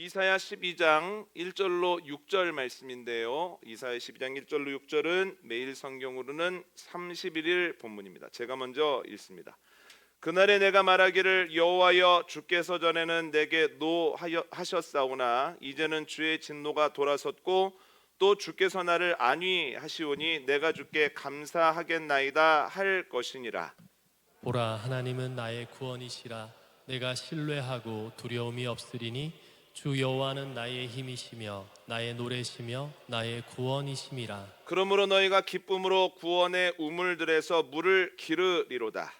이사야 12장 1절로 6절 말씀인데요. 이사야 12장 1절로 6절은 매일 성경으로는 31일 본문입니다. 제가 먼저 읽습니다. 그날에 내가 말하기를 여호와여 주께서 전에는 내게 노하셨사오나 이제는 주의 진노가 돌아섰고 또 주께서 나를 안위하시오니 내가 주께 감사하겠나이다 할 것이니라. 보라, 하나님은 나의 구원이시라. 내가 신뢰하고 두려움이 없으리니 주 여호와는 나의 힘이시며 나의 노래시며 나의 구원이심이라. 그러므로 너희가 기쁨으로 구원의 우물들에서 물을 기르리로다.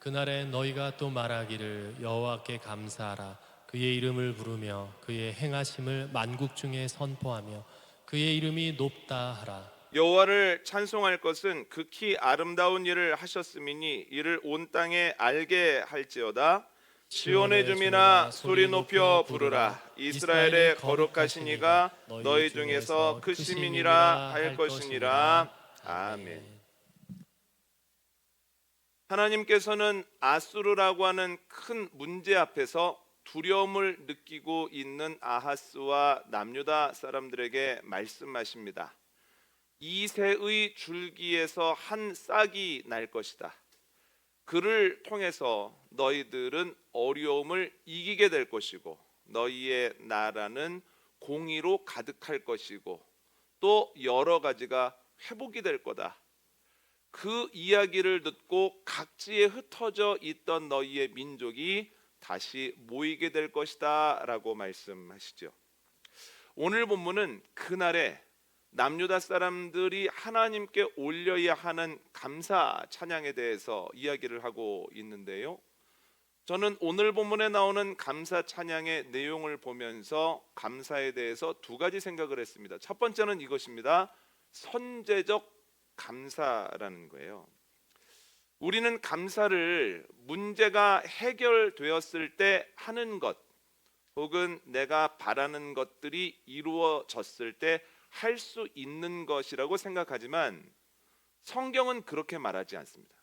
그날에 너희가 또 말하기를 여호와께 감사하라. 그의 이름을 부르며 그의 행하심을 만국 중에 선포하며 그의 이름이 높다 하라. 여호와를 찬송할 것은 극히 아름다운 일을 하셨음이니 이를 온 땅에 알게 할지어다. 시온의 주민아 소리 높여 부르라. 이스라엘의 거룩하신 이가 너희 중에서 크심이니라 할 것이니라. 아멘. 하나님께서는 아수르라고 하는 큰 문제 앞에서 두려움을 느끼고 있는 아하스와 남유다 사람들에게 말씀하십니다. 이 새의 줄기에서 한 싹이 날 것이다. 그를 통해서 너희들은 어려움을 이기게 될 것이고 너희의 나라는 공의로 가득할 것이고 또 여러 가지가 회복이 될 거다. 그 이야기를 듣고 각지에 흩어져 있던 너희의 민족이 다시 모이게 될 것이다 라고 말씀하시죠. 오늘 본문은 그날에 남유다 사람들이 하나님께 올려야 하는 감사 찬양에 대해서 이야기를 하고 있는데요. 저는 오늘 본문에 나오는 감사 찬양의 내용을 보면서 감사에 대해서 두 가지 생각을 했습니다. 첫 번째는 이것입니다. 선제적 감사라는 거예요. 우리는 감사를 문제가 해결되었을 때 하는 것 혹은 내가 바라는 것들이 이루어졌을 때 할 수 있는 것이라고 생각하지만 성경은 그렇게 말하지 않습니다.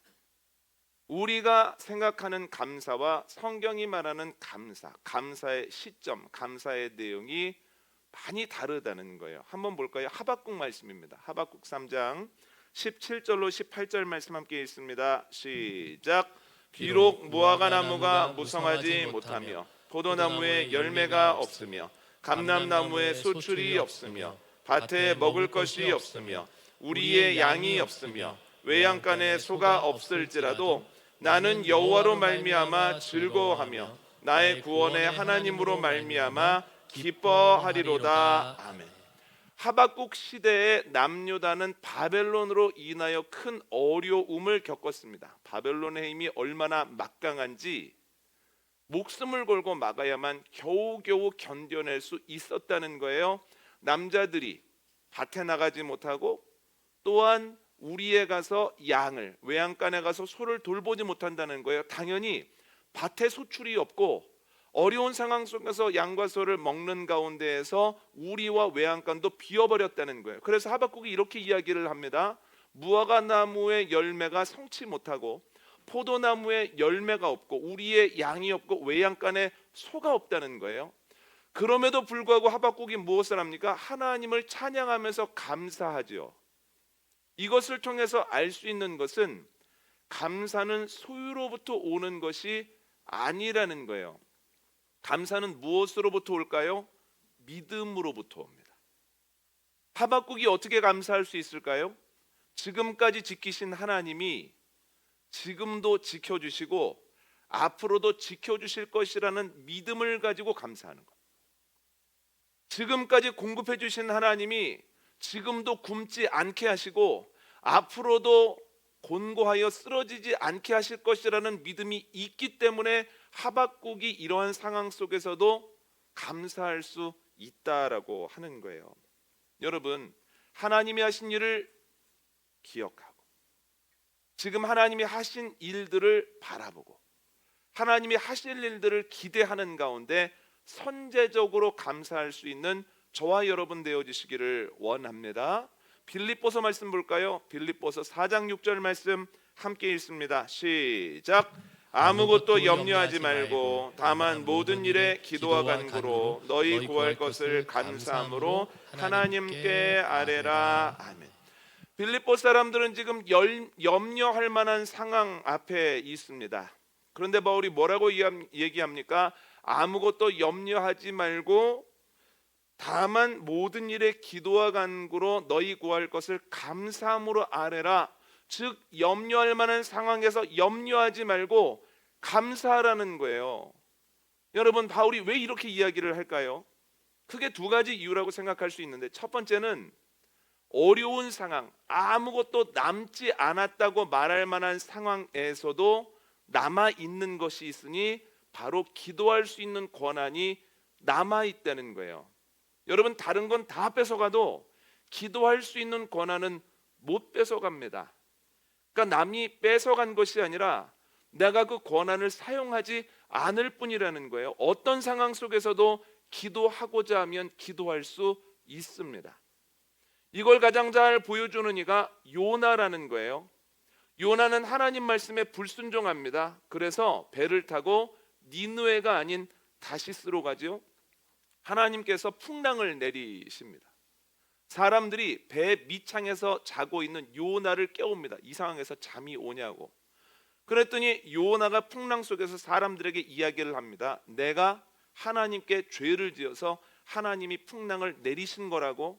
우리가 생각하는 감사와 성경이 말하는 감사, 감사의 시점, 감사의 내용이 많이 다르다는 거예요. 한번 볼까요? 하박국 말씀입니다. 하박국 3장 17절로 18절 말씀 함께 읽습니다. 시작. 비록 무화과 나무가 무성하지 못하며 포도나무에 열매가 없으며 감람나무에 소출이 없으며 밭에 먹을 것이 없으며 우리의 양이 없으며 외양간에 소가 없을지라도 나는 여호와로 말미암아 즐거워하며 나의 구원의 하나님으로 말미암아 기뻐하리로다. 아멘. 하박국 시대의 남유다는 바벨론으로 인하여 큰 어려움을 겪었습니다. 바벨론의 힘이 얼마나 막강한지 목숨을 걸고 막아야만 겨우겨우 견뎌낼 수 있었다는 거예요. 남자들이 밭에 나가지 못하고 또한 우리에 가서 양을, 외양간에 가서 소를 돌보지 못한다는 거예요. 당연히 밭에 소출이 없고 어려운 상황 속에서 양과 소를 먹는 가운데에서 우리와 외양간도 비어버렸다는 거예요. 그래서 하박국이 이렇게 이야기를 합니다. 무화과 나무의 열매가 성치 못하고 포도나무에 열매가 없고 우리의 양이 없고 외양간에 소가 없다는 거예요. 그럼에도 불구하고 하박국이 무엇을 합니까? 하나님을 찬양하면서 감사하죠. 이것을 통해서 알 수 있는 것은 감사는 소유로부터 오는 것이 아니라는 거예요. 감사는 무엇으로부터 올까요? 믿음으로부터 옵니다. 하박국이 어떻게 감사할 수 있을까요? 지금까지 지키신 하나님이 지금도 지켜주시고 앞으로도 지켜주실 것이라는 믿음을 가지고 감사하는 것. 지금까지 공급해 주신 하나님이 지금도 굶지 않게 하시고 앞으로도 곤고하여 쓰러지지 않게 하실 것이라는 믿음이 있기 때문에 하박국이 이러한 상황 속에서도 감사할 수 있다라고 하는 거예요. 여러분, 하나님이 하신 일을 기억하고 지금 하나님이 하신 일들을 바라보고 하나님이 하실 일들을 기대하는 가운데 선제적으로 감사할 수 있는 저와 여러분 되어주시기를 원합니다. 빌립보서 말씀 볼까요? 빌립보서 4장 6절 말씀 함께 읽습니다. 시작. 아무것도 염려하지 말고 다만 모든 일에 기도와 간구로 너희 구할 것을 감사함으로 하나님께 아뢰라. 아멘. 빌립보 사람들은 지금 염려할 만한 상황 앞에 있습니다. 그런데 바울이 뭐라고 얘기합니까? 아무것도 염려하지 말고 다만 모든 일에 기도와 간구로 너희 구할 것을 감사함으로 아뢰라. 즉 염려할 만한 상황에서 염려하지 말고 감사하라는 거예요. 여러분, 바울이 왜 이렇게 이야기를 할까요? 크게 두 가지 이유라고 생각할 수 있는데, 첫 번째는 어려운 상황, 아무것도 남지 않았다고 말할 만한 상황에서도 남아 있는 것이 있으니 바로 기도할 수 있는 권한이 남아 있다는 거예요. 여러분, 다른 건 다 뺏어가도 기도할 수 있는 권한은 못 뺏어갑니다. 그러니까 남이 뺏어간 것이 아니라 내가 그 권한을 사용하지 않을 뿐이라는 거예요. 어떤 상황 속에서도 기도하고자 하면 기도할 수 있습니다. 이걸 가장 잘 보여주는 이가 요나라는 거예요. 요나는 하나님 말씀에 불순종합니다. 그래서 배를 타고 니느웨가 아닌 다시스로 가죠. 하나님께서 풍랑을 내리십니다. 사람들이 배 밑창에서 자고 있는 요나를 깨웁니다. 이 상황에서 잠이 오냐고. 그랬더니 요나가 풍랑 속에서 사람들에게 이야기를 합니다. 내가 하나님께 죄를 지어서 하나님이 풍랑을 내리신 거라고,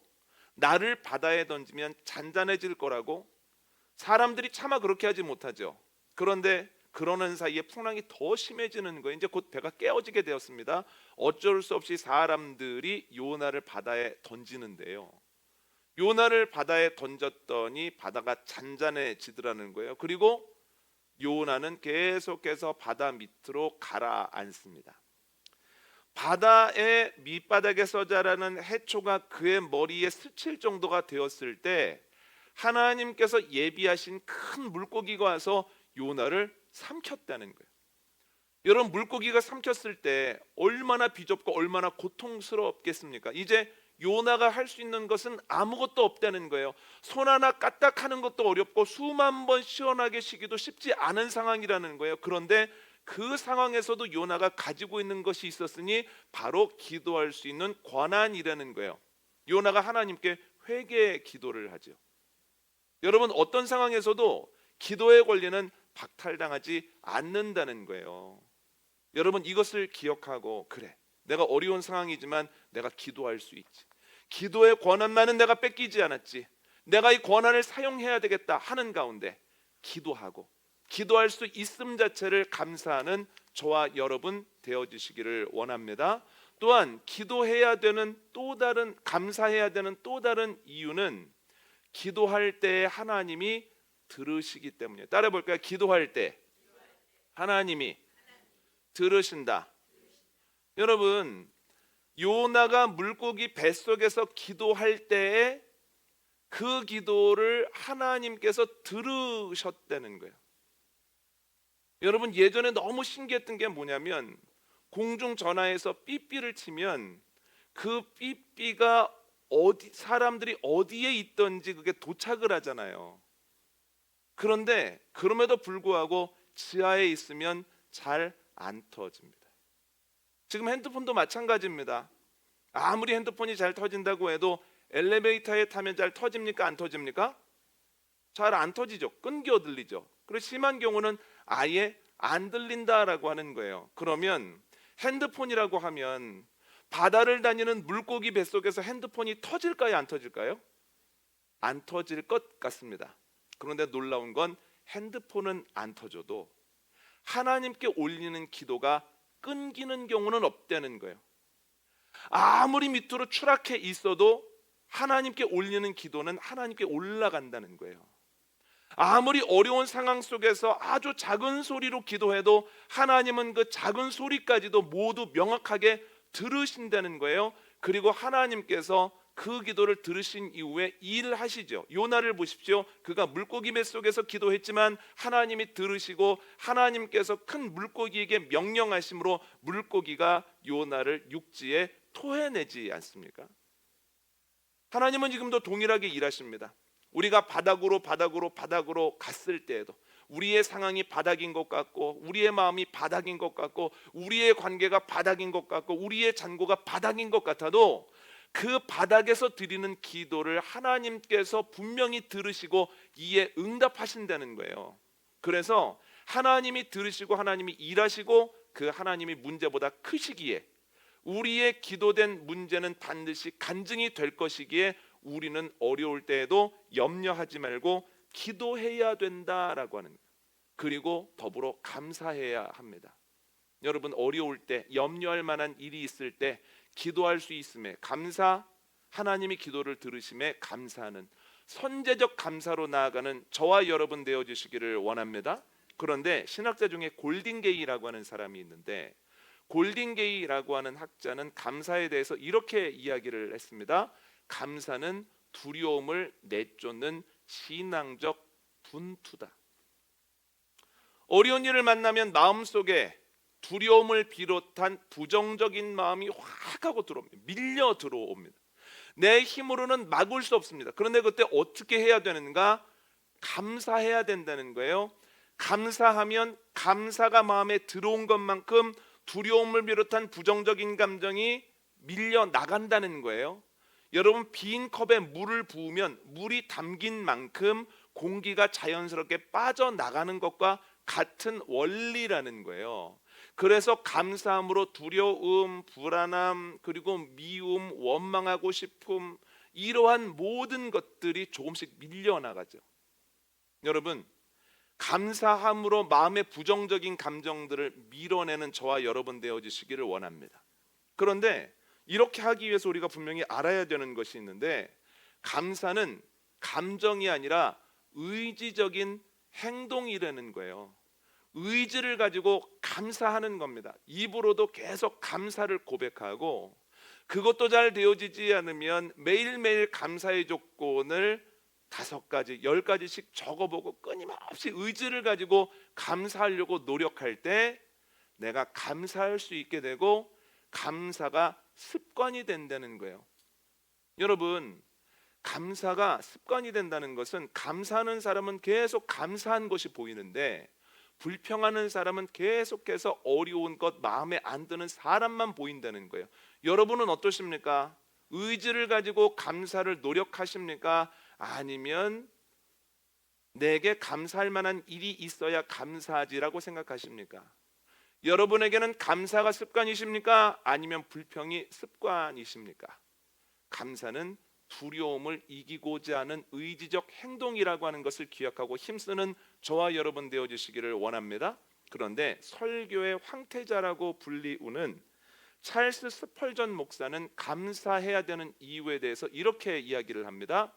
나를 바다에 던지면 잔잔해질 거라고. 사람들이 차마 그렇게 하지 못하죠. 그런데 그러는 사이에 풍랑이 더 심해지는 거예요. 이제 곧 배가 깨어지게 되었습니다. 어쩔 수 없이 사람들이 요나를 바다에 던지는데요. 요나를 바다에 던졌더니 바다가 잔잔해지더라는 거예요. 그리고 요나는 계속해서 바다 밑으로 가라앉습니다. 바다의 밑바닥에서 자라는 해초가 그의 머리에 스칠 정도가 되었을 때 하나님께서 예비하신 큰 물고기가 와서 요나를 삼켰다는 거예요. 여러분, 물고기가 삼켰을 때 얼마나 비좁고 얼마나 고통스럽겠습니까? 이제 요나가 할 수 있는 것은 아무것도 없다는 거예요. 손 하나 까딱하는 것도 어렵고 수만 번 시원하게 쉬기도 쉽지 않은 상황이라는 거예요. 그런데 그 상황에서도 요나가 가지고 있는 것이 있었으니 바로 기도할 수 있는 권한이라는 거예요. 요나가 하나님께 회개 기도를 하죠. 여러분, 어떤 상황에서도 기도의 권리는 박탈당하지 않는다는 거예요. 여러분, 이것을 기억하고, 그래, 내가 어려운 상황이지만 내가 기도할 수 있지, 기도의 권한만은 내가 뺏기지 않았지, 내가 이 권한을 사용해야 되겠다 하는 가운데 기도하고 기도할 수 있음 자체를 감사하는 저와 여러분 되어주시기를 원합니다. 또한 기도해야 되는 또 다른, 감사해야 되는 또 다른 이유는 기도할 때 하나님이 들으시기 때문이에요. 따라 볼까요? 기도할 때 하나님이 들으신다. 여러분, 요나가 물고기 뱃속에서 기도할 때에 그 기도를 하나님께서 들으셨다는 거예요. 여러분, 예전에 너무 신기했던 게 뭐냐면 공중전화에서 삐삐를 치면 그 삐삐가 사람들이 어디에 있던지 그게 도착을 하잖아요. 그런데 그럼에도 불구하고 지하에 있으면 잘 안 터집니다. 지금 핸드폰도 마찬가지입니다. 아무리 핸드폰이 잘 터진다고 해도 엘리베이터에 타면 잘 터집니까? 안 터집니까? 잘 안 터지죠. 끊겨 들리죠. 그리고 심한 경우는 아예 안 들린다라고 하는 거예요. 그러면 핸드폰이라고 하면 바다를 다니는 물고기 뱃속에서 핸드폰이 터질까요? 안 터질까요? 안 터질 것 같습니다. 그런데 놀라운 건 핸드폰은 안 터져도 하나님께 올리는 기도가 끊기는 경우는 없다는 거예요. 아무리 밑으로 추락해 있어도 하나님께 올리는 기도는 하나님께 올라간다는 거예요. 아무리 어려운 상황 속에서 아주 작은 소리로 기도해도 하나님은 그 작은 소리까지도 모두 명확하게 들으신다는 거예요. 그리고 하나님께서 그 기도를 들으신 이후에 일하시죠. 요나를 보십시오. 그가 물고기 뱃속에서 기도했지만 하나님이 들으시고 하나님께서 큰 물고기에게 명령하심으로 물고기가 요나를 육지에 토해내지 않습니까? 하나님은 지금도 동일하게 일하십니다. 우리가 바닥으로 갔을 때에도, 우리의 상황이 바닥인 것 같고, 우리의 마음이 바닥인 것 같고, 우리의 관계가 바닥인 것 같고, 우리의 잔고가 바닥인 것 같아도 그 바닥에서 드리는 기도를 하나님께서 분명히 들으시고 이에 응답하신다는 거예요. 그래서 하나님이 들으시고 하나님이 일하시고 그 하나님이 문제보다 크시기에, 우리의 기도된 문제는 반드시 간증이 될 것이기에 우리는 어려울 때에도 염려하지 말고 기도해야 된다라고 하는 거예요. 그리고 더불어 감사해야 합니다. 여러분, 어려울 때, 염려할 만한 일이 있을 때 기도할 수 있음에 감사, 하나님이 기도를 들으심에 감사하는 선제적 감사로 나아가는 저와 여러분 되어주시기를 원합니다. 그런데 신학자 중에 골딩게이라고 하는 사람이 있는데, 골딩게이라고 하는 학자는 감사에 대해서 이렇게 이야기를 했습니다. 감사는 두려움을 내쫓는 신앙적 분투다. 어려운 일을 만나면 마음속에 두려움을 비롯한 부정적인 마음이 확 하고 들어옵니다. 밀려 들어옵니다. 내 힘으로는 막을 수 없습니다. 그런데 그때 어떻게 해야 되는가? 감사해야 된다는 거예요. 감사하면 감사가 마음에 들어온 것만큼 두려움을 비롯한 부정적인 감정이 밀려 나간다는 거예요. 여러분, 빈 컵에 물을 부으면 물이 담긴 만큼 공기가 자연스럽게 빠져나가는 것과 같은 원리라는 거예요. 그래서 감사함으로 두려움, 불안함, 그리고 미움, 원망하고 싶음, 이러한 모든 것들이 조금씩 밀려나가죠. 여러분, 감사함으로 마음의 부정적인 감정들을 밀어내는 저와 여러분 되어주시기를 원합니다. 그런데 이렇게 하기 위해서 우리가 분명히 알아야 되는 것이 있는데, 감사는 감정이 아니라 의지적인 행동이라는 거예요. 의지를 가지고 감사하는 겁니다. 입으로도 계속 감사를 고백하고, 그것도 잘 되어지지 않으면 매일매일 감사의 조건을 5가지, 10가지씩 적어보고 끊임없이 의지를 가지고 감사하려고 노력할 때 내가 감사할 수 있게 되고 감사가 습관이 된다는 거예요. 여러분, 감사가 습관이 된다는 것은, 감사하는 사람은 계속 감사한 것이 보이는데 불평하는 사람은 계속해서 어려운 것, 마음에 안 드는 사람만 보인다는 거예요. 여러분은 어떠십니까? 의지를 가지고 감사를 노력하십니까? 아니면 내게 감사할 만한 일이 있어야 감사하지라고 생각하십니까? 여러분에게는 감사가 습관이십니까? 아니면 불평이 습관이십니까? 감사는 두려움을 이기고자 하는 의지적 행동이라고 하는 것을 기억하고 힘쓰는 저와 여러분 되어주시기를 원합니다. 그런데 설교의 황태자라고 불리우는 찰스 스펄전 목사는 감사해야 되는 이유에 대해서 이렇게 이야기를 합니다.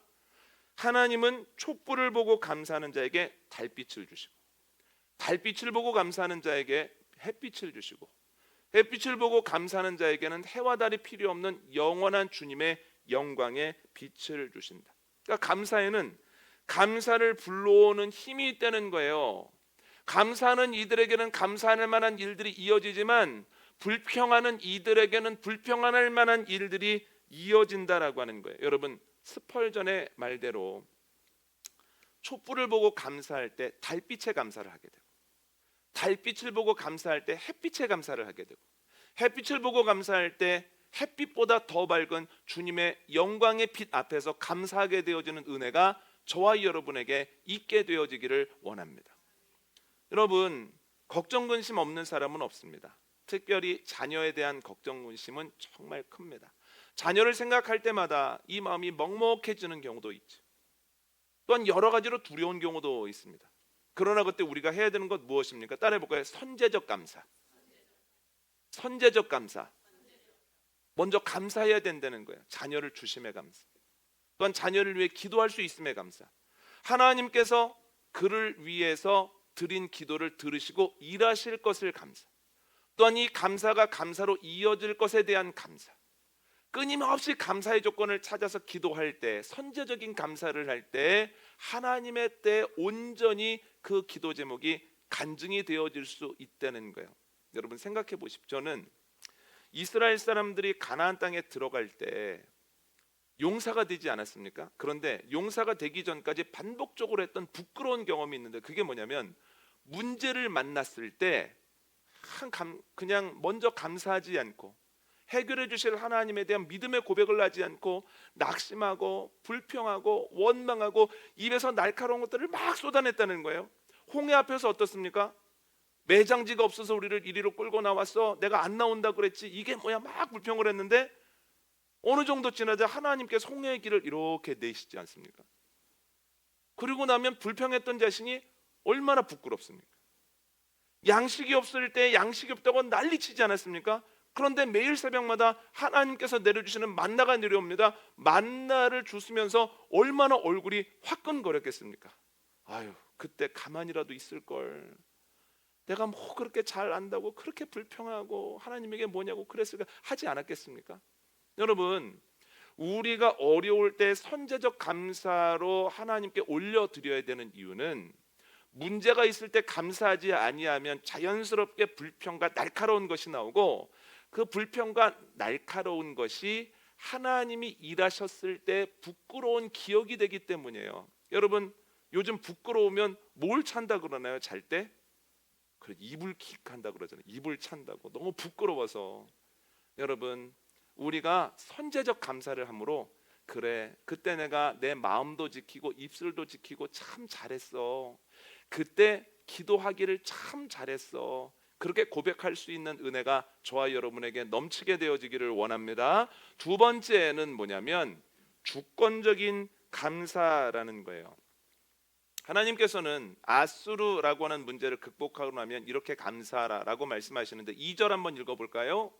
하나님은 촛불을 보고 감사하는 자에게 달빛을 주시고, 달빛을 보고 감사하는 자에게 햇빛을 주시고, 햇빛을 보고 감사하는 자에게는 해와 달이 필요 없는 영원한 주님의 영광의 빛을 주신다. 그러니까 감사에는 감사를 불러오는 힘이 있다는 거예요. 감사하는 이들에게는 감사할 만한 일들이 이어지지만 불평하는 이들에게는 불평할 만한 일들이 이어진다라고 하는 거예요. 여러분, 스펄전의 말대로 촛불을 보고 감사할 때 달빛에 감사를 하게 되고, 달빛을 보고 감사할 때 햇빛에 감사를 하게 되고, 햇빛을 보고 감사할 때 햇빛보다 더 밝은 주님의 영광의 빛 앞에서 감사하게 되어지는 은혜가 저와 여러분에게 있게 되어지기를 원합니다. 여러분, 걱정 근심 없는 사람은 없습니다. 특별히 자녀에 대한 걱정 근심은 정말 큽니다. 자녀를 생각할 때마다 이 마음이 먹먹해지는 경우도 있죠. 또한 여러 가지로 두려운 경우도 있습니다. 그러나 그때 우리가 해야 되는 것 무엇입니까? 따라해볼까요? 선제적 감사. 선제적 감사. 먼저 감사해야 된다는 거예요. 자녀를 주심에 감사. 또한 자녀를 위해 기도할 수 있음에 감사. 하나님께서 그를 위해서 드린 기도를 들으시고 일하실 것을 감사. 또한 이 감사가 감사로 이어질 것에 대한 감사. 끊임없이 감사의 조건을 찾아서 기도할 때, 선제적인 감사를 할 때 하나님의 때 온전히 그 기도 제목이 간증이 되어질 수 있다는 거예요. 여러분 생각해 보십시오. 저는 이스라엘 사람들이 가나안 땅에 들어갈 때 용사가 되지 않았습니까? 그런데 용사가 되기 전까지 반복적으로 했던 부끄러운 경험이 있는데, 그게 뭐냐면 문제를 만났을 때 그냥 먼저 감사하지 않고 해결해 주실 하나님에 대한 믿음의 고백을 하지 않고 낙심하고 불평하고 원망하고 입에서 날카로운 것들을 막 쏟아냈다는 거예요. 홍해 앞에서 어떻습니까? 매장지가 없어서 우리를 이리로 끌고 나왔어, 내가 안 나온다 그랬지, 이게 뭐야, 막 불평을 했는데 어느 정도 지나자 하나님께서 홍해의 길을 이렇게 내시지 않습니까? 그리고 나면 불평했던 자신이 얼마나 부끄럽습니까? 양식이 없을 때 양식이 없다고 난리치지 않았습니까? 그런데 매일 새벽마다 하나님께서 내려주시는 만나가 내려옵니다. 만나를 주시면서 얼마나 얼굴이 화끈거렸겠습니까? 아유, 그때 가만히라도 있을 걸, 내가 뭐 그렇게 잘 안다고 그렇게 불평하고 하나님에게 뭐냐고 그랬을까 하지 않았겠습니까? 여러분, 우리가 어려울 때 선제적 감사로 하나님께 올려드려야 되는 이유는, 문제가 있을 때 감사하지 아니하면 자연스럽게 불평과 날카로운 것이 나오고, 그 불평과 날카로운 것이 하나님이 일하셨을 때 부끄러운 기억이 되기 때문이에요. 여러분, 요즘 부끄러우면 뭘 찬다 그러나요? 잘 때? 그래, 이불 킥한다 그러잖아요. 이불 찬다고. 너무 부끄러워서. 여러분, 우리가 선제적 감사를 함으로, 그래, 그때 내가 내 마음도 지키고 입술도 지키고 참 잘했어, 그때 기도하기를 참 잘했어, 그렇게 고백할 수 있는 은혜가 저와 여러분에게 넘치게 되어지기를 원합니다. 두 번째는 뭐냐면 주권적인 감사라는 거예요. 하나님께서는 아수르라고 하는 문제를 극복하고 나면 이렇게 감사하라라고 말씀하시는데, 2절 한번 읽어볼까요?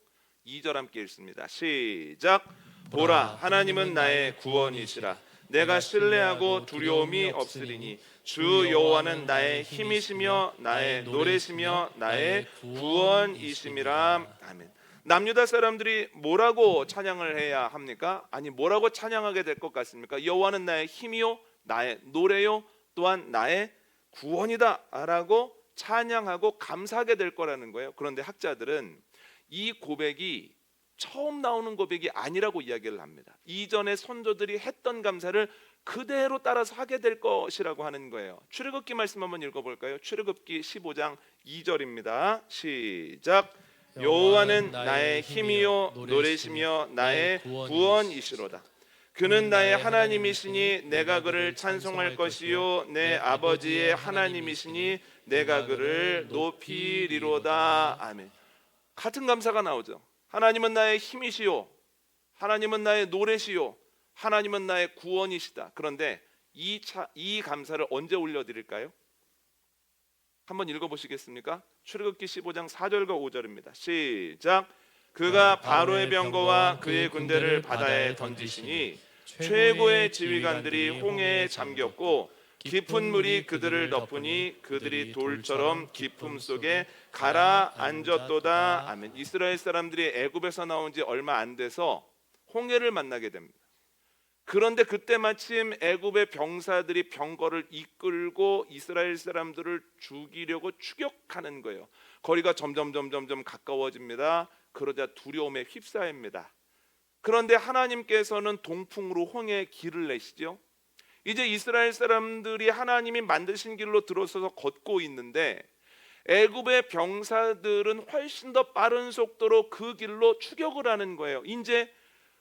2절 함께 읽습니다. 시작. 보라, 하나님은 나의 구원이시라. 내가 신뢰하고 두려움이 없으리니 주 여호와는 나의 힘이시며 나의 노래시며 나의 구원이심이라. 아멘. 남유다 사람들이 뭐라고 찬양을 해야 합니까? 아니, 뭐라고 찬양하게 될 것 같습니까? 여호와는 나의 힘이요 나의 노래요 또한 나의 구원이다 라고 찬양하고 감사하게 될 거라는 거예요. 그런데 학자들은 이 고백이 처음 나오는 고백이 아니라고 이야기를 합니다. 이전에 선조들이 했던 감사를 그대로 따라서 하게 될 것이라고 하는 거예요. 출애굽기 말씀 한번 읽어볼까요? 출애굽기 15장 2절입니다. 시작. 여호와는 나의 힘이요 노래시며 나의 구원이시로다. 그는 나의 하나님이시니 내가 그를 찬송할 것이요 내 아버지의 하나님이시니 내가 그를 높이리로다. 아멘. 같은 감사가 나오죠. 하나님은 나의 힘이시요, 하나님은 나의 노래시요, 하나님은 나의 구원이시다. 그런데 이 감사를 언제 올려드릴까요? 한번 읽어보시겠습니까? 출애굽기 15장 4절과 5절입니다. 시작. 그가 바로의 병거와 그의 군대를 바다에 던지시니 최고의 지휘관들이 홍해에 잠겼고 깊은 물이 그들을 덮으니 그들이 돌처럼 깊음 속에 가라앉았도다. 아멘. 이스라엘 사람들이 애굽에서 나온 지 얼마 안 돼서 홍해를 만나게 됩니다. 그런데 그때 마침 애굽의 병사들이 병거를 이끌고 이스라엘 사람들을 죽이려고 추격하는 거예요. 거리가 점점 가까워집니다. 그러자 두려움에 휩싸입니다. 그런데 하나님께서는 동풍으로 홍해에 길을 내시죠. 이제 이스라엘 사람들이 하나님이 만드신 길로 들어서서 걷고 있는데, 애굽의 병사들은 훨씬 더 빠른 속도로 그 길로 추격을 하는 거예요. 이제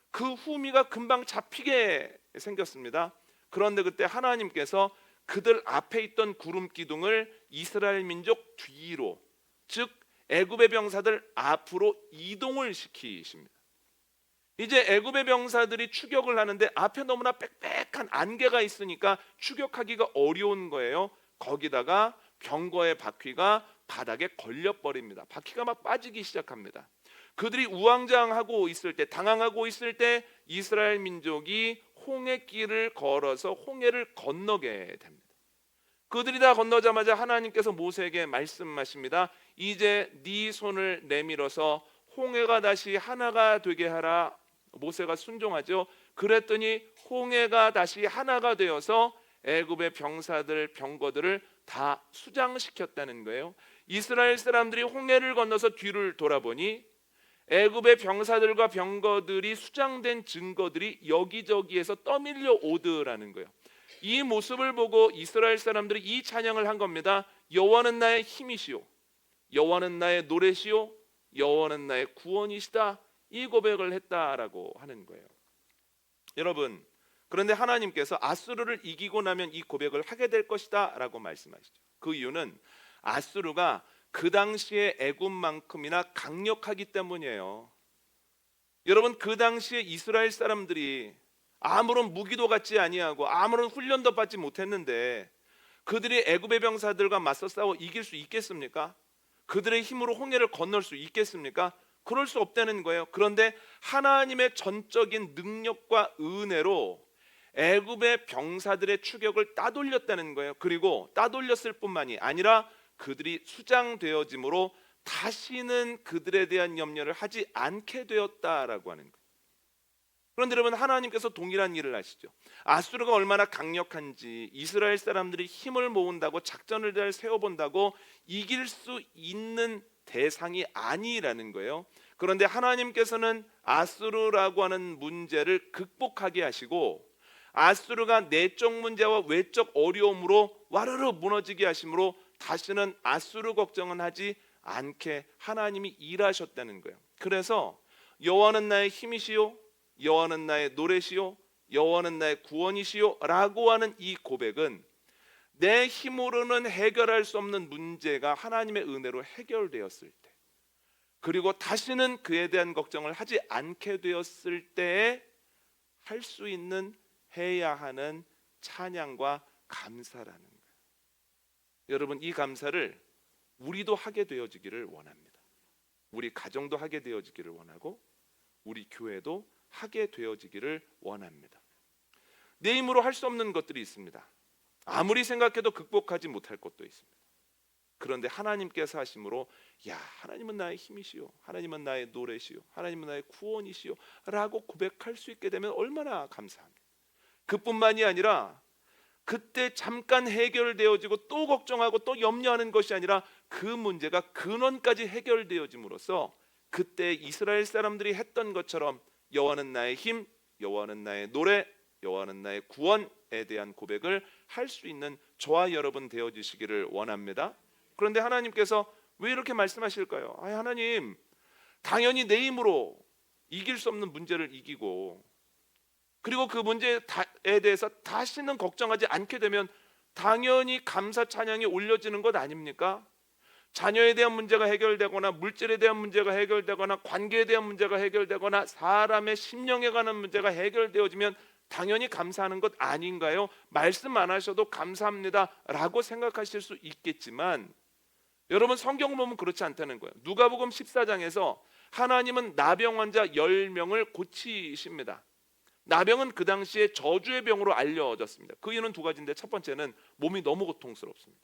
그 후미가 금방 잡히게 생겼습니다. 그런데 그때 하나님께서 그들 앞에 있던 구름 기둥을 이스라엘 민족 뒤로, 즉 애굽의 병사들 앞으로 이동을 시키십니다. 이제 애굽의 병사들이 추격을 하는데 앞에 너무나 빽빽한 안개가 있으니까 추격하기가 어려운 거예요. 거기다가 병거의 바퀴가 바닥에 걸려버립니다. 바퀴가 막 빠지기 시작합니다. 그들이 우왕좌왕하고 있을 때, 당황하고 있을 때 이스라엘 민족이 홍해길을 걸어서 홍해를 건너게 됩니다. 그들이 다 건너자마자 하나님께서 모세에게 말씀하십니다. 이제 네 손을 내밀어서 홍해가 다시 하나가 되게 하라. 모세가 순종하죠. 그랬더니 홍해가 다시 하나가 되어서 애굽의 병사들, 병거들을 다 수장시켰다는 거예요. 이스라엘 사람들이 홍해를 건너서 뒤를 돌아보니 애굽의 병사들과 병거들이 수장된 증거들이 여기저기에서 떠밀려 오더라는 거예요. 이 모습을 보고 이스라엘 사람들이 이 찬양을 한 겁니다. 여호와는 나의 힘이시오, 여호와는 나의 노래시오, 여호와는 나의 구원이시다. 이 고백을 했다라고 하는 거예요. 여러분, 그런데 하나님께서 아수르를 이기고 나면 이 고백을 하게 될 것이다 라고 말씀하시죠. 그 이유는 아수르가 그 당시에 애굽만큼이나 강력하기 때문이에요. 여러분, 그 당시에 이스라엘 사람들이 아무런 무기도 갖지 아니하고 아무런 훈련도 받지 못했는데 그들이 애굽의 병사들과 맞서 싸워 이길 수 있겠습니까? 그들의 힘으로 홍해를 건널 수 있겠습니까? 그럴 수 없다는 거예요. 그런데 하나님의 전적인 능력과 은혜로 애굽의 병사들의 추격을 따돌렸다는 거예요. 그리고 따돌렸을 뿐만이 아니라 그들이 수장되어짐으로 다시는 그들에 대한 염려를 하지 않게 되었다라고 하는 거예요. 그런데 여러분, 하나님께서 동일한 일을 하시죠. 아수르가 얼마나 강력한지 이스라엘 사람들이 힘을 모은다고 작전을 잘 세워본다고 이길 수 있는 대상이 아니라는 거예요. 그런데 하나님께서는 아수르라고 하는 문제를 극복하게 하시고 아수르가 내적 문제와 외적 어려움으로 와르르 무너지게 하심으로 다시는 아수르 걱정은 하지 않게 하나님이 일하셨다는 거예요. 그래서 여호와는 나의 힘이시요, 여호와는 나의 노래시요, 여호와는 나의 구원이시요 라고 하는 이 고백은 내 힘으로는 해결할 수 없는 문제가 하나님의 은혜로 해결되었을 때, 그리고 다시는 그에 대한 걱정을 하지 않게 되었을 때에 할 수 있는, 해야 하는 찬양과 감사라는 거예요. 여러분, 이 감사를 우리도 하게 되어지기를 원합니다. 우리 가정도 하게 되어지기를 원하고 우리 교회도 하게 되어지기를 원합니다. 내 힘으로 할 수 없는 것들이 있습니다. 아무리 생각해도 극복하지 못할 것도 있습니다. 그런데 하나님께서 하심으로 야, 하나님은 나의 힘이시오, 하나님은 나의 노래시오, 하나님은 나의 구원이시오 라고 고백할 수 있게 되면 얼마나 감사합니다. 그뿐만이 아니라 그때 잠깐 해결되어지고 또 걱정하고 또 염려하는 것이 아니라 그 문제가 근원까지 해결되어짐으로써 그때 이스라엘 사람들이 했던 것처럼 여호와는 나의 힘, 여호와는 나의 노래, 여호와는 나의 구원에 대한 고백을 할 수 있는 저와 여러분 되어주시기를 원합니다. 그런데 하나님께서 왜 이렇게 말씀하실까요? 하나님, 당연히 내 힘으로 이길 수 없는 문제를 이기고 그리고 그 문제에 대해서 다시는 걱정하지 않게 되면 당연히 감사 찬양이 올려지는 것 아닙니까? 자녀에 대한 문제가 해결되거나 물질에 대한 문제가 해결되거나 관계에 대한 문제가 해결되거나 사람의 심령에 관한 문제가 해결되어지면 당연히 감사하는 것 아닌가요? 말씀 안 하셔도 감사합니다 라고 생각하실 수 있겠지만 여러분, 성경을 보면 그렇지 않다는 거예요. 누가복음 14장에서 하나님은 나병 환자 10명을 고치십니다. 나병은 그 당시에 저주의 병으로 알려졌습니다. 그 이유는 두 가지인데, 첫 번째는 몸이 너무 고통스럽습니다.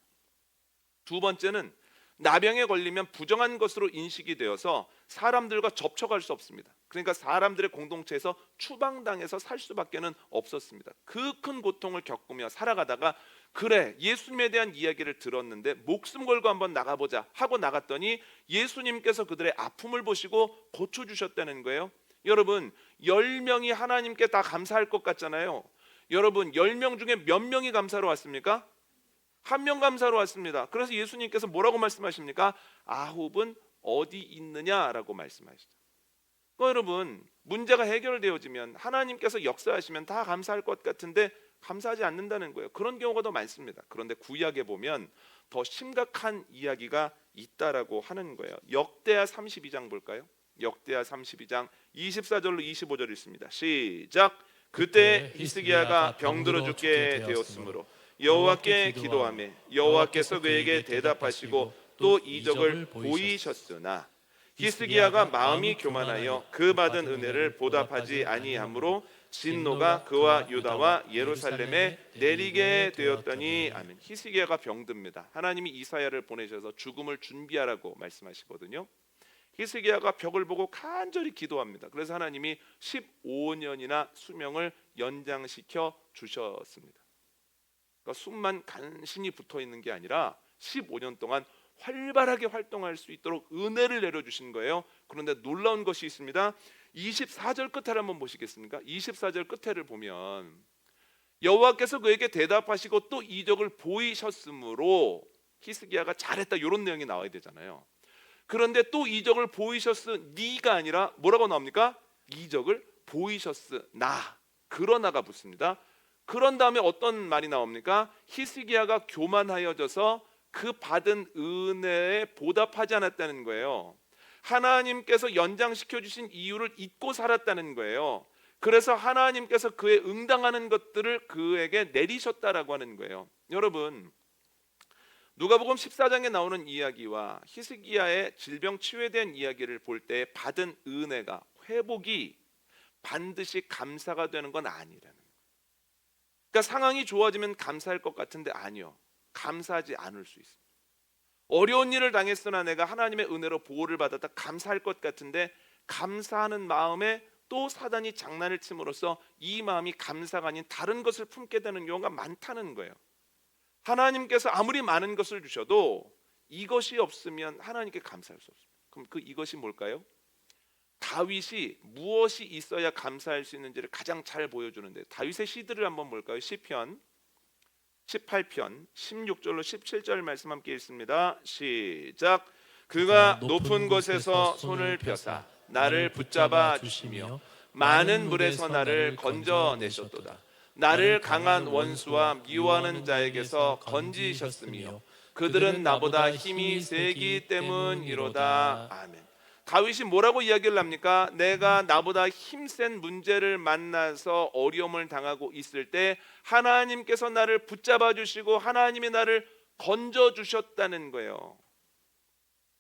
두 번째는 나병에 걸리면 부정한 것으로 인식이 되어서 사람들과 접촉할 수 없습니다. 그러니까 사람들의 공동체에서 추방당해서 살 수밖에는 없었습니다. 그 큰 고통을 겪으며 살아가다가 그래, 예수님에 대한 이야기를 들었는데 목숨 걸고 한번 나가보자 하고 나갔더니 예수님께서 그들의 아픔을 보시고 고쳐주셨다는 거예요. 여러분, 10명이 하나님께 다 감사할 것 같잖아요. 여러분, 10명 중에 몇 명이 감사로 왔습니까? 한 명 감사로 왔습니다. 그래서 예수님께서 뭐라고 말씀하십니까? 아홉은 어디 있느냐라고 말씀하시죠. 여러분, 문제가 해결되어지면 하나님께서 역사하시면 다 감사할 것 같은데 감사하지 않는다는 거예요. 그런 경우가 더 많습니다. 그런데 구약에 보면 더 심각한 이야기가 있다라고 하는 거예요. 역대하 32장 볼까요? 역대하 32장 24절로 25절 있습니다. 시작. 그때 히스기야가 병들어 죽게 되었으므로 여호와께 기도하매 여호와께서 그에게 대답하시고 또 이적을 보이셨으나 히스기야가 마음이 교만하여 그 받은 은혜를 보답하지 아니하므로 진노가 그와 유다와 예루살렘에 내리게 되었더니 아멘. 히스기야가 병듭니다. 하나님이 이사야를 보내셔서 죽음을 준비하라고 말씀하시거든요. 히스기야가 벽을 보고 간절히 기도합니다. 그래서 하나님이 15년이나 수명을 연장시켜 주셨습니다. 그러니까 숨만 간신히 붙어 있는 게 아니라 15년 동안 활발하게 활동할 수 있도록 은혜를 내려주신 거예요. 그런데 놀라운 것이 있습니다. 24절 끝에를 한번 보시겠습니까? 24절 끝에를 보면 여호와께서 그에게 대답하시고 또 이적을 보이셨으므로 히스기야가 잘했다, 이런 내용이 나와야 되잖아요. 그런데 또 이적을 보이셨으니가 아니라 뭐라고 나옵니까? 이적을 보이셨으나, 그러나가 붙습니다. 그런 다음에 어떤 말이 나옵니까? 히스기야가 교만하여져서 그 받은 은혜에 보답하지 않았다는 거예요. 하나님께서 연장시켜 주신 이유를 잊고 살았다는 거예요. 그래서 하나님께서 그의 응당하는 것들을 그에게 내리셨다라고 하는 거예요. 여러분, 누가복음 14장에 나오는 이야기와 히스기야의 질병 치유에 대한 이야기를 볼 때 받은 은혜가, 회복이 반드시 감사가 되는 건 아니라는 거예요. 그러니까 상황이 좋아지면 감사할 것 같은데 아니요, 감사하지 않을 수 있습니다. 어려운 일을 당했으나 내가 하나님의 은혜로 보호를 받았다, 감사할 것 같은데 감사하는 마음에 또 사단이 장난을 침으로써 이 마음이 감사가 아닌 다른 것을 품게 되는 경우가 많다는 거예요. 하나님께서 아무리 많은 것을 주셔도 이것이 없으면 하나님께 감사할 수 없습니다. 그럼 그 이것이 뭘까요? 다윗이 무엇이 있어야 감사할 수 있는지를 가장 잘 보여주는데, 다윗의 시들을 한번 볼까요? 시편 18편 16절로 17절 말씀 함께 읽습니다. 시작. 그가 높은 곳에서 손을 펴사 나를 붙잡아 주시며 많은 물에서 나를 건져내셨도다. 나를 강한 원수와 미워하는 자에게서 건지셨으며 그들은 나보다 힘이 세기 때문이로다. 아멘. 다윗이 뭐라고 이야기를 합니까? 내가 나보다 힘센 문제를 만나서 어려움을 당하고 있을 때 하나님께서 나를 붙잡아 주시고 하나님이 나를 건져 주셨다는 거예요.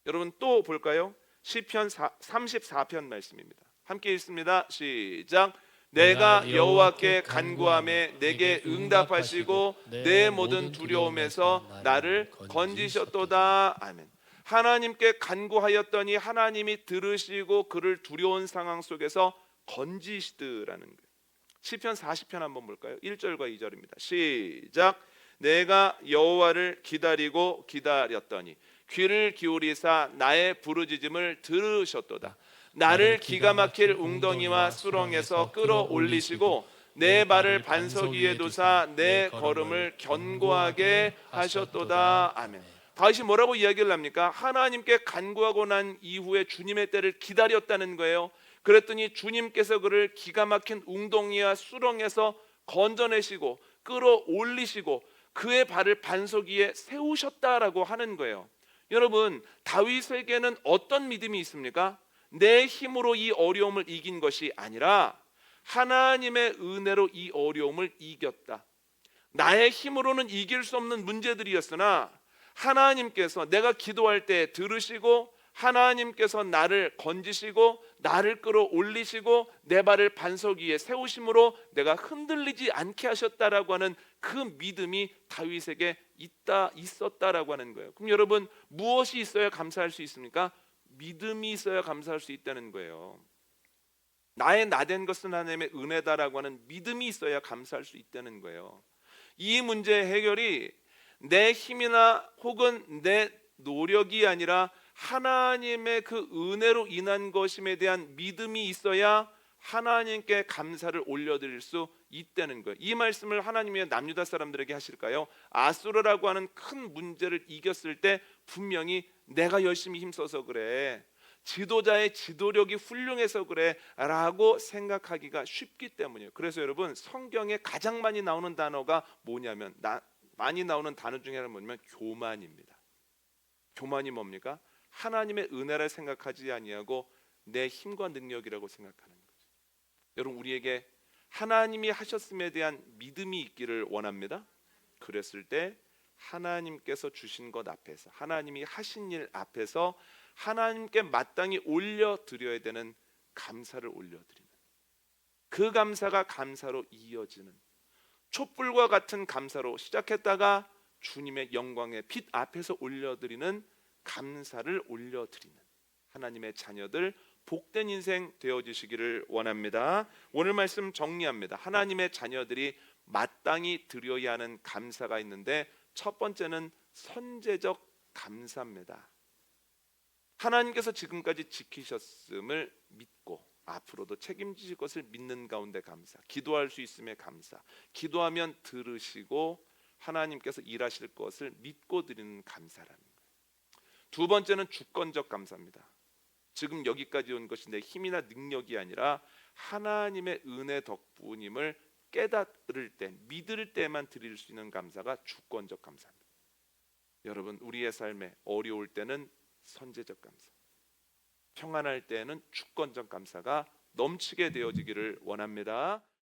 여러분 또 볼까요? 시편 34편 말씀입니다. 함께 읽습니다. 시작. 내가 여호와께 간구하매 내게 응답하시고 내 모든 두려움에서 나를 건지셨도다. 아멘. 하나님께 간구하였더니 하나님이 들으시고 그를 두려운 상황 속에서 건지시더라는 거예요. 시편 40편 한번 볼까요? 1절과 2절입니다. 시작. 내가 여호와를 기다리고 기다렸더니 귀를 기울이사 나의 부르짖음을 들으셨도다. 나를 기가 막힐 웅덩이와 수렁에서 끌어올리시고 내 발을 반석 위에 두사 내 걸음을 견고하게 하셨도다. 아멘. 다윗이 뭐라고 이야기를 합니까? 하나님께 간구하고 난 이후에 주님의 때를 기다렸다는 거예요. 그랬더니 주님께서 그를 기가 막힌 웅덩이와 수렁에서 건져내시고 끌어올리시고 그의 발을 반석 위에 세우셨다라고 하는 거예요. 여러분, 다윗에게는 어떤 믿음이 있습니까? 내 힘으로 이 어려움을 이긴 것이 아니라 하나님의 은혜로 이 어려움을 이겼다. 나의 힘으로는 이길 수 없는 문제들이었으나 하나님께서 내가 기도할 때 들으시고 하나님께서 나를 건지시고 나를 끌어올리시고 내 발을 반석 위에 세우심으로 내가 흔들리지 않게 하셨다라고 하는 그 믿음이 다윗에게 있었다라고 하는 거예요. 그럼 여러분, 무엇이 있어야 감사할 수 있습니까? 믿음이 있어야 감사할 수 있다는 거예요. 나의 나된 것은 하나님의 은혜다라고 하는 믿음이 있어야 감사할 수 있다는 거예요. 이 문제 해결이 내 힘이나 혹은 내 노력이 아니라 하나님의 그 은혜로 인한 것임에 대한 믿음이 있어야 하나님께 감사를 올려드릴 수 있다는 거예요. 이 말씀을 하나님이 남유다 사람들에게 하실까요? 아수르라고 하는 큰 문제를 이겼을 때 분명히 내가 열심히 힘써서 그래, 지도자의 지도력이 훌륭해서 그래 라고 생각하기가 쉽기 때문이에요. 그래서 여러분, 성경에 가장 많이 나오는 단어가 뭐냐면, 많이 나오는 단어 중에 하나는 뭐냐면 교만입니다. 교만이 뭡니까? 하나님의 은혜를 생각하지 아니하고 내 힘과 능력이라고 생각하는 거죠. 여러분, 우리에게 하나님이 하셨음에 대한 믿음이 있기를 원합니다. 그랬을 때 하나님께서 주신 것 앞에서, 하나님이 하신 일 앞에서 하나님께 마땅히 올려드려야 되는 감사를 올려드리는, 그 감사가 감사로 이어지는, 촛불과 같은 감사로 시작했다가 주님의 영광의 빛 앞에서 올려드리는 감사를 올려드리는 하나님의 자녀들, 복된 인생 되어주시기를 원합니다. 오늘 말씀 정리합니다. 하나님의 자녀들이 마땅히 드려야 하는 감사가 있는데 첫 번째는 선제적 감사입니다. 하나님께서 지금까지 지키셨음을 믿고 앞으로도 책임지실 것을 믿는 가운데 감사, 기도할 수 있음에 감사, 기도하면 들으시고 하나님께서 일하실 것을 믿고 드리는 감사라는 거예요. 두 번째는 주권적 감사입니다. 지금 여기까지 온 것이 내 힘이나 능력이 아니라 하나님의 은혜 덕분임을 깨달을 때, 믿을 때만 드릴 수 있는 감사가 주권적 감사입니다. 여러분, 우리의 삶에 어려울 때는 선제적 감사, 평안할 때에는 주권적 감사가 넘치게 되어지기를 원합니다.